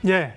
예.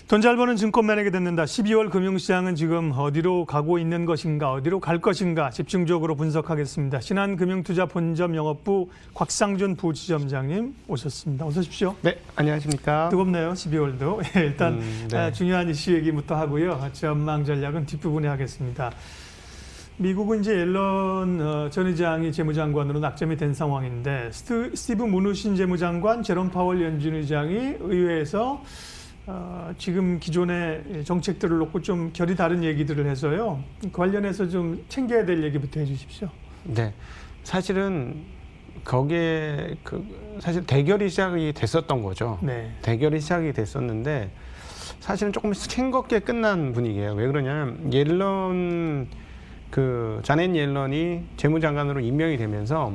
돈 잘 버는 증권맨에게 듣는다. 12월 금융시장은 지금 어디로 가고 있는 것인가, 어디로 갈 것인가 집중적으로 분석하겠습니다. 신한금융투자본점 영업부 곽상준 부지점장님 오셨습니다. 어서 오십시오. 네, 안녕하십니까. 뜨겁네요, 12월도. 일단 네. 중요한 이슈 얘기부터 하고요. 전망 전략은 뒷부분에 하겠습니다. 미국은 이제 옐런 전 의장이 재무장관으로 낙점이 된 상황인데 스티브 무누신 재무장관, 제롬 파월 연준 의장이 의회에서 지금 기존의 정책들을 놓고 좀 결이 다른 얘기들을 해서요. 관련해서 좀 챙겨야 될 얘기부터 해주십시오. 네, 사실은 거기에 사실 대결이 시작이 됐었던 거죠. 네. 대결이 시작이 됐었는데 사실은 조금 싱겁게 끝난 분위기예요. 왜 그러냐면 옐런 자넷 옐런이 재무장관으로 임명이 되면서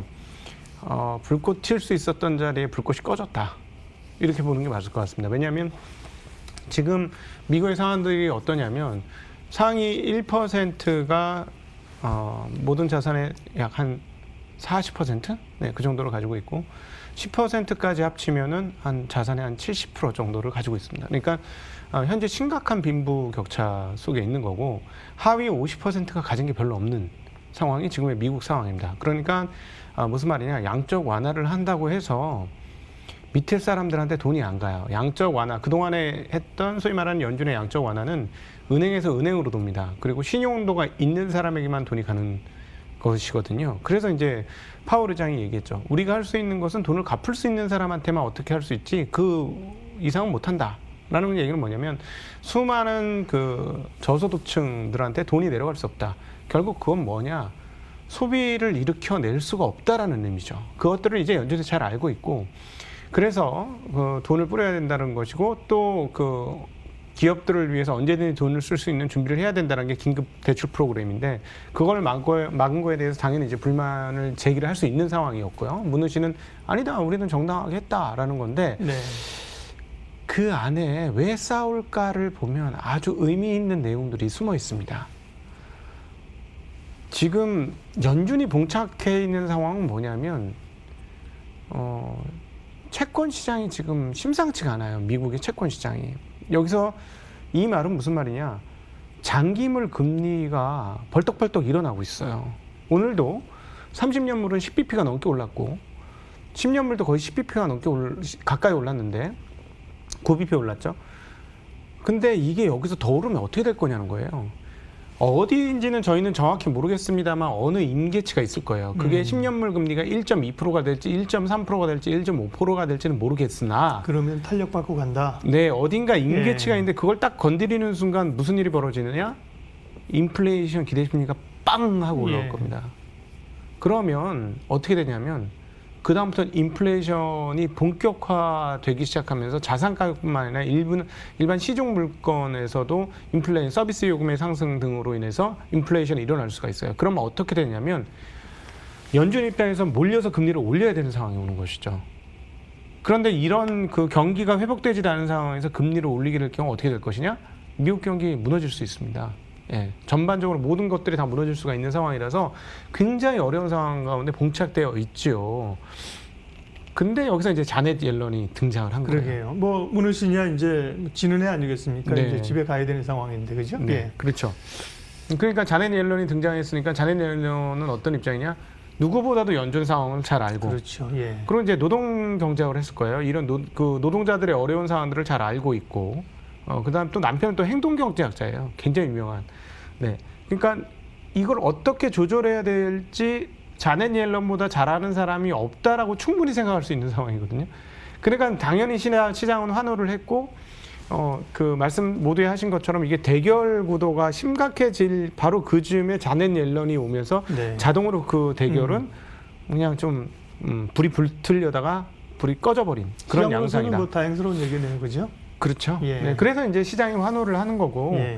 불꽃 튈 수 있었던 자리에 불꽃이 꺼졌다. 이렇게 보는 게 맞을 것 같습니다. 왜냐하면 지금 미국의 상황들이 어떠냐면 상위 1%가 모든 자산의 약 한 40%? 네, 그 정도를 가지고 있고 10%까지 합치면은 한 자산의 한 70% 정도를 가지고 있습니다. 그러니까 현재 심각한 빈부격차 속에 있는 거고 하위 50%가 가진 게 별로 없는 상황이 지금의 미국 상황입니다. 그러니까 무슨 말이냐, 양적 완화를 한다고 해서 밑에 사람들한테 돈이 안 가요. 양적 완화, 그동안에 했던 소위 말하는 연준의 양적 완화는 은행에서 은행으로 돕니다. 그리고 신용도가 있는 사람에게만 돈이 가는 것이거든요. 그래서 이제 파월 의장이 얘기했죠. 우리가 할 수 있는 것은 돈을 갚을 수 있는 사람한테만 어떻게 할 수 있지 그 이상은 못한다. 라는 얘기는 뭐냐면 수많은 저소득층들한테 돈이 내려갈 수 없다. 결국 그건 뭐냐? 소비를 일으켜낼 수가 없다라는 의미죠. 그것들을 이제 연준이 잘 알고 있고 그래서 돈을 뿌려야 된다는 것이고 또 기업들을 위해서 언제든지 돈을 쓸 수 있는 준비를 해야 된다는 게 긴급 대출 프로그램인데 그걸 막은 거에 대해서 당연히 이제 불만을 제기를 할 수 있는 상황이었고요. 무누씨는 아니다, 우리는 정당하게 했다라는 건데 네. 그 안에 왜 싸울까를 보면 아주 의미 있는 내용들이 숨어 있습니다. 지금 연준이 봉착해 있는 상황은 뭐냐면 채권 시장이 지금 심상치가 않아요. 미국의 채권 시장이. 여기서 이 말은 무슨 말이냐? 장기물 금리가 벌떡벌떡 일어나고 있어요. 오늘도 30년물은 10bp가 넘게 올랐고 10년물도 거의 10bp가 넘게 가까이 올랐는데 9bp 올랐죠. 근데 이게 여기서 더 오르면 어떻게 될 거냐는 거예요. 어디인지는 저희는 정확히 모르겠습니다만 어느 임계치가 있을 거예요. 그게 10년물 금리가 1.2%가 될지 1.3%가 될지 1.5%가 될지는 모르겠으나 그러면 탄력받고 간다. 네, 어딘가 임계치가 있는데 그걸 딱 건드리는 순간 무슨 일이 벌어지느냐? 인플레이션 기대심리가 빵 하고 올라올 겁니다. 그러면 어떻게 되냐면 그 다음부터 인플레이션이 본격화되기 시작하면서 자산 가격뿐만 아니라 일반 시중 물건에서도 인플레이션, 서비스 요금의 상승 등으로 인해서 인플레이션이 일어날 수가 있어요. 그러면 어떻게 되냐면 연준 입장에서 몰려서 금리를 올려야 되는 상황이 오는 것이죠. 그런데 이런 경기가 회복되지 않은 상황에서 금리를 올리게 될 경우 어떻게 될 것이냐? 미국 경기 무너질 수 있습니다. 예, 전반적으로 모든 것들이 다 무너질 수가 있는 상황이라서 굉장히 어려운 상황 가운데 봉착되어 있죠. 근데 여기서 이제 자넷 옐런이 등장을 한 거예요. 그러게요. 뭐 무누신이야 이제 지는 해 아니겠습니까? 네. 이제 집에 가야 되는 상황인데, 그죠? 네, 예. 그렇죠. 그러니까 자넷 옐런이 등장했으니까 자넷 옐런은 어떤 입장이냐? 누구보다도 연준 상황을 잘 알고. 그렇죠. 예. 그리고 이제 노동 경제학을 했을 거예요. 이런 노동자들의 어려운 상황들을 잘 알고 있고. 그다음 또 남편은 또 행동경제학자예요. 굉장히 유명한. 네. 그러니까 이걸 어떻게 조절해야 될지 자넷 옐런보다 잘하는 사람이 없다라고 충분히 생각할 수 있는 상황이거든요. 그러니까 당연히 시장은 환호를 했고, 말씀 모두에 하신 것처럼 이게 대결 구도가 심각해질 바로 그 즈음에 자넷 옐런이 오면서 네. 자동으로 그 대결은 그냥 좀 불이 불틀려다가 불이 꺼져버린 그런 양상이다. 뭐 다행스러운 얘기네요, 그죠? 그렇죠. 예. 네, 그래서 이제 시장이 환호를 하는 거고 예.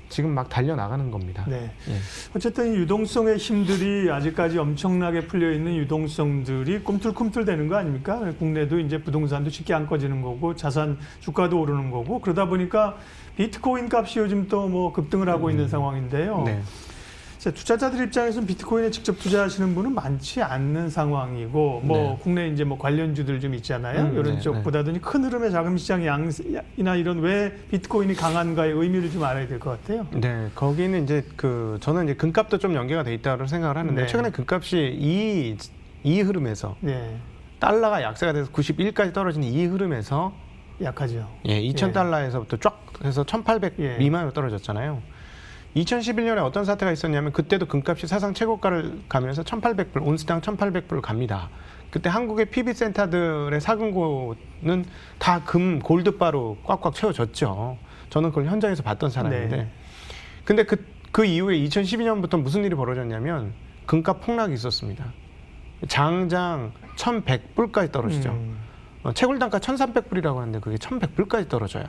지금 막 달려나가는 겁니다. 네. 예. 어쨌든 이 유동성의 힘들이 아직까지 엄청나게 풀려 있는 유동성들이 꿈틀꿈틀 되는 거 아닙니까? 국내도 이제 부동산도 쉽게 안 꺼지는 거고 자산 주가도 오르는 거고 그러다 보니까 비트코인 값이 요즘 또 뭐 급등을 하고 있는 상황인데요. 네. 자, 투자자들 입장에서는 비트코인에 직접 투자하시는 분은 많지 않는 상황이고, 뭐 네. 국내 이제 뭐 관련주들 좀 있잖아요. 이런 네, 쪽보다는 큰 흐름의 자금 시장 양이나 이런 왜 비트코인이 강한가의 의미를 좀 알아야 될 것 같아요. 네, 거기는 이제 저는 이제 금값도 좀 연계가 돼 있다고 생각을 하는데 네. 최근에 금값이 이 흐름에서 네, 달러가 약세가 돼서 91까지 떨어진 이 흐름에서 약하죠. 예, 2,000달러에서부터 쫙 해서 1,800 예. 미만으로 떨어졌잖아요. 2011년에 어떤 사태가 있었냐면 그때도 금값이 사상 최고가를 가면서 1,800불, 온스당 1,800불을 갑니다. 그때 한국의 PB 센터들의 사금고는 다 금 골드바로 꽉꽉 채워졌죠. 저는 그걸 현장에서 봤던 사람인데. 네. 근데 그 이후에 2012년부터 무슨 일이 벌어졌냐면 금값 폭락이 있었습니다. 장장 1,100불까지 떨어지죠. 채굴단가 1,300불이라고 하는데 그게 1,100불까지 떨어져요.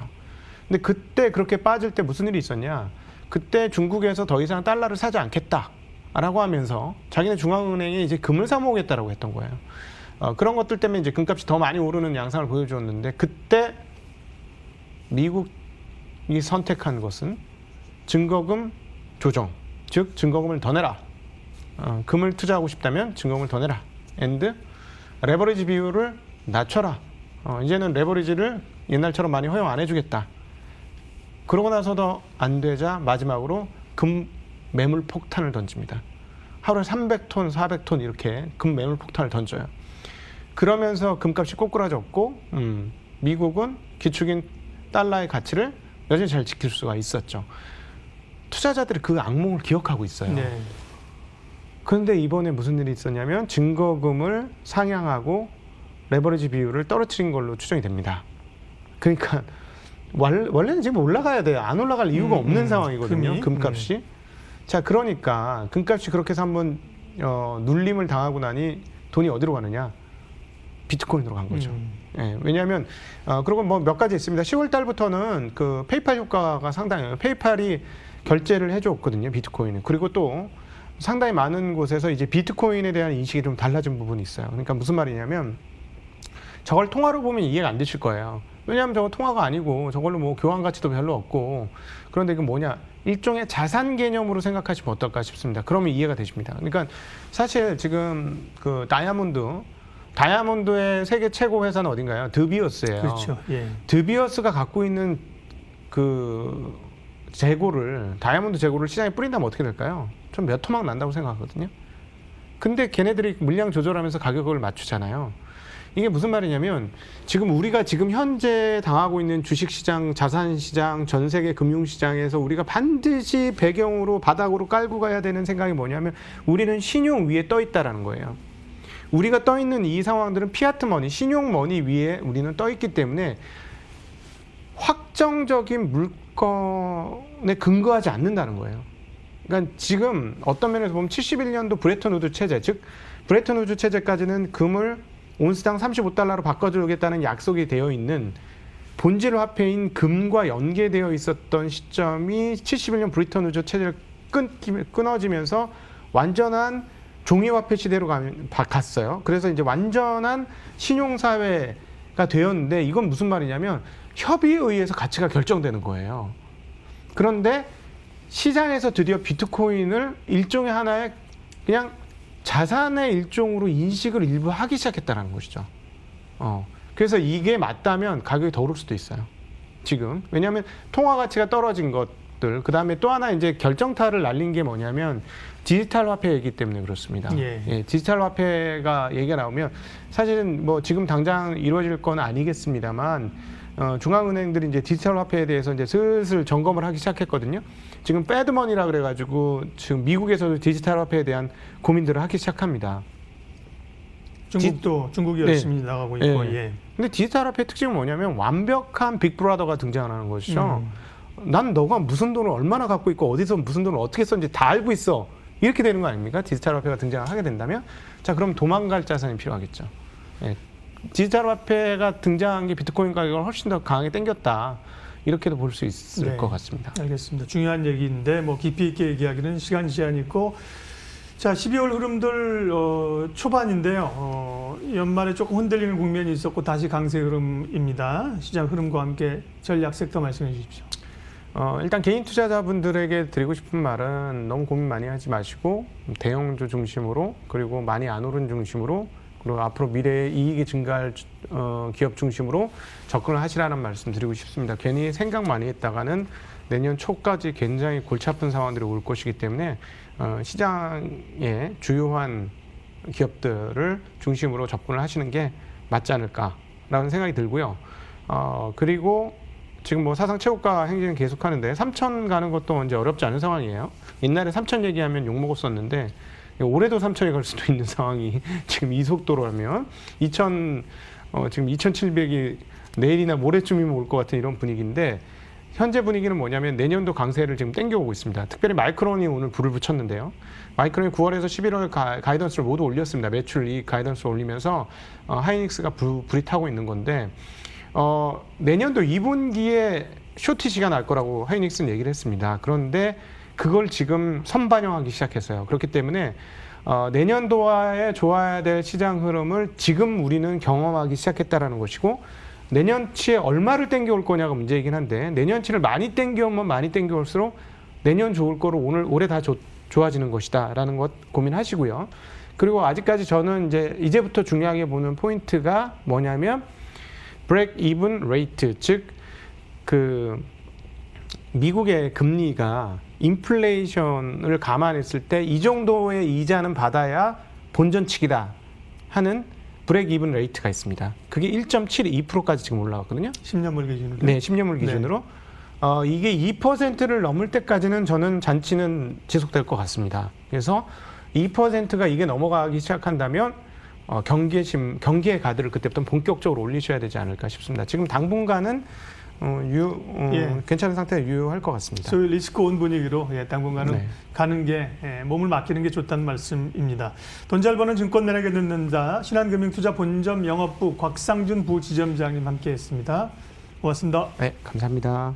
근데 그때 그렇게 빠질 때 무슨 일이 있었냐? 그때 중국에서 더 이상 달러를 사지 않겠다라고 하면서 자기네 중앙은행이 이제 금을 사 모으겠다라고 했던 거예요. 그런 것들 때문에 이제 금값이 더 많이 오르는 양상을 보여주었는데 그때 미국이 선택한 것은 증거금 조정, 즉 증거금을 더 내라. 금을 투자하고 싶다면 증거금을 더 내라. and 레버리지 비율을 낮춰라. 이제는 레버리지를 옛날처럼 많이 허용 안 해주겠다. 그러고 나서도 안 되자 마지막으로 금 매물 폭탄을 던집니다. 하루에 300톤, 400톤 이렇게 금 매물 폭탄을 던져요. 그러면서 금값이 꼬꾸라졌고 미국은 기축인 달러의 가치를 여전히 잘 지킬 수가 있었죠. 투자자들이 그 악몽을 기억하고 있어요. 네. 그런데 이번에 무슨 일이 있었냐면 증거금을 상향하고 레버리지 비율을 떨어뜨린 걸로 추정이 됩니다. 그러니까 원래는 지금 올라가야 돼요. 안 올라갈 이유가 없는 상황이거든요. 금값이. 자, 그러니까 금값이 그렇게 해서 한번 눌림을 당하고 나니 돈이 어디로 가느냐? 비트코인으로 간 거죠. 예, 왜냐하면 그리고 뭐 몇 가지 있습니다. 10월 달부터는 그 페이팔 효과가 상당해요. 페이팔이 결제를 해줬거든요. 비트코인을. 그리고 또 상당히 많은 곳에서 이제 비트코인에 대한 인식이 좀 달라진 부분이 있어요. 그러니까 무슨 말이냐면 저걸 통화로 보면 이해가 안 되실 거예요. 왜냐하면 저거 통화가 아니고 저걸로 뭐 교환 가치도 별로 없고 그런데 이게 뭐냐 일종의 자산 개념으로 생각하시면 어떨까 싶습니다. 그러면 이해가 되십니다. 그러니까 사실 지금 그 다이아몬드의 세계 최고 회사는 어딘가요? 드비어스예요. 그렇죠. 예. 드비어스가 갖고 있는 그 다이아몬드 재고를 시장에 뿌린다면 어떻게 될까요? 좀 몇 토막 난다고 생각하거든요. 근데 걔네들이 물량 조절하면서 가격을 맞추잖아요. 이게 무슨 말이냐면 우리가 지금 현재 당하고 있는 주식시장, 자산시장, 전 세계 금융시장에서 우리가 반드시 배경으로 바닥으로 깔고 가야 되는 생각이 뭐냐면 우리는 신용 위에 떠 있다라는 거예요. 우리가 떠 있는 이 상황들은 피아트 머니, 신용 머니 위에 우리는 떠 있기 때문에 확정적인 물건에 근거하지 않는다는 거예요. 그러니까 지금 어떤 면에서 보면 71년도 브레튼 우드 체제, 즉 브레튼 우드 체제까지는 금을 온스당 35달러로 바꿔주겠다는 약속이 되어 있는 본질 화폐인 금과 연계되어 있었던 시점이 71년 브레튼 우드 체제를 끊어지면서 완전한 종이화폐 시대로 갔어요. 그래서 이제 완전한 신용사회가 되었는데 이건 무슨 말이냐면 협의에 의해서 가치가 결정되는 거예요. 그런데 시장에서 드디어 비트코인을 일종의 하나의 그냥 자산의 일종으로 인식을 일부 하기 시작했다는 것이죠. 그래서 이게 맞다면 가격이 더 오를 수도 있어요. 지금. 왜냐하면 통화 가치가 떨어진 것들, 그 다음에 또 하나 이제 결정타를 날린 게 뭐냐면 디지털 화폐이기 때문에 그렇습니다. 예, 디지털 화폐가 얘기가 나오면 사실은 뭐 지금 당장 이루어질 건 아니겠습니다만 중앙은행들이 이제 디지털 화폐에 대해서 이제 슬슬 점검을 하기 시작했거든요. 지금 배드머니라 그래가지고 지금 미국에서도 디지털 화폐에 대한 고민들을 하기 시작합니다. 중국이 열심히 나가고 있고. 네. 예. 근데 디지털 화폐의 특징은 뭐냐면 완벽한 빅브라더가 등장하는 것이죠. 난 너가 무슨 돈을 얼마나 갖고 있고 어디서 무슨 돈을 어떻게 썼는지 다 알고 있어. 이렇게 되는 거 아닙니까? 디지털 화폐가 등장을 하게 된다면. 자, 그럼 도망갈 자산이 필요하겠죠. 예. 디지털 화폐가 등장한 게 비트코인 가격을 훨씬 더 강하게 당겼다. 이렇게도 볼 수 있을 것 같습니다. 알겠습니다. 중요한 얘기인데 뭐 깊이 있게 얘기하기는 시간 제한이 있고 자 12월 흐름들 초반인데요. 연말에 조금 흔들리는 국면이 있었고 다시 강세 흐름입니다. 시장 흐름과 함께 전략 섹터 말씀해 주십시오. 일단 개인 투자자분들에게 드리고 싶은 말은 너무 고민 많이 하지 마시고 대형주 중심으로 그리고 많이 안 오른 중심으로 그리고 앞으로 미래에 이익이 증가할 기업 중심으로 접근을 하시라는 말씀 드리고 싶습니다. 괜히 생각 많이 했다가는 내년 초까지 굉장히 골치 아픈 상황들이 올 것이기 때문에 시장의 주요한 기업들을 중심으로 접근을 하시는 게 맞지 않을까라는 생각이 들고요. 그리고 지금 뭐 사상 최고가 행진을 계속하는데 3천 가는 것도 이제 어렵지 않은 상황이에요. 옛날에 3천 얘기하면 욕 먹었었는데 올해도 3천이 갈 수도 있는 상황이 지금 이 속도라면 지금 2,700이 내일이나 모레쯤이면 올 것 같은 이런 분위기인데 현재 분위기는 뭐냐면 내년도 강세를 지금 땡겨오고 있습니다. 특별히 마이크론이 오늘 불을 붙였는데요. 마이크론이 9월에서 11월 가이던스를 모두 올렸습니다. 매출 이익 가이던스를 올리면서 하이닉스가 불이 타고 있는 건데 내년도 2분기에 쇼티지가 날 거라고 하이닉스는 얘기를 했습니다. 그런데 그걸 지금 선반영하기 시작했어요. 그렇기 때문에 내년도에 좋아야 될 시장 흐름을 지금 우리는 경험하기 시작했다라는 것이고 내년치에 얼마를 땡겨올 거냐가 문제이긴 한데 내년치를 많이 땡겨오면 많이 땡겨올수록 내년 좋을 거로 올해 다 좋아지는 것이다라는 것 고민하시고요. 그리고 아직까지 저는 이제부터 중요하게 보는 포인트가 뭐냐면 break even rate, 즉 그 미국의 금리가 인플레이션을 감안했을 때 이 정도의 이자는 받아야 본전치기다 하는 브레이크 이븐 레이트가 있습니다. 그게 1.72%까지 지금 올라왔거든요. 10년물 기준으로. 네, 10년물 기준으로. 이게 2%를 넘을 때까지는 저는 잔치는 지속될 것 같습니다. 그래서 2%가 이게 넘어가기 시작한다면 경기의 가드를 그때부터 본격적으로 올리셔야 되지 않을까 싶습니다. 지금 당분간은 괜찮은 상태에 유효할 것 같습니다. 소위 리스크 온 분위기로 당분간은 네. 가는 게 몸을 맡기는 게 좋다는 말씀입니다. 돈 잘 버는 증권 매력에 듣는다. 신한금융투자 본점 영업부 곽상준 부지점장님 함께했습니다. 고맙습니다. 네, 감사합니다.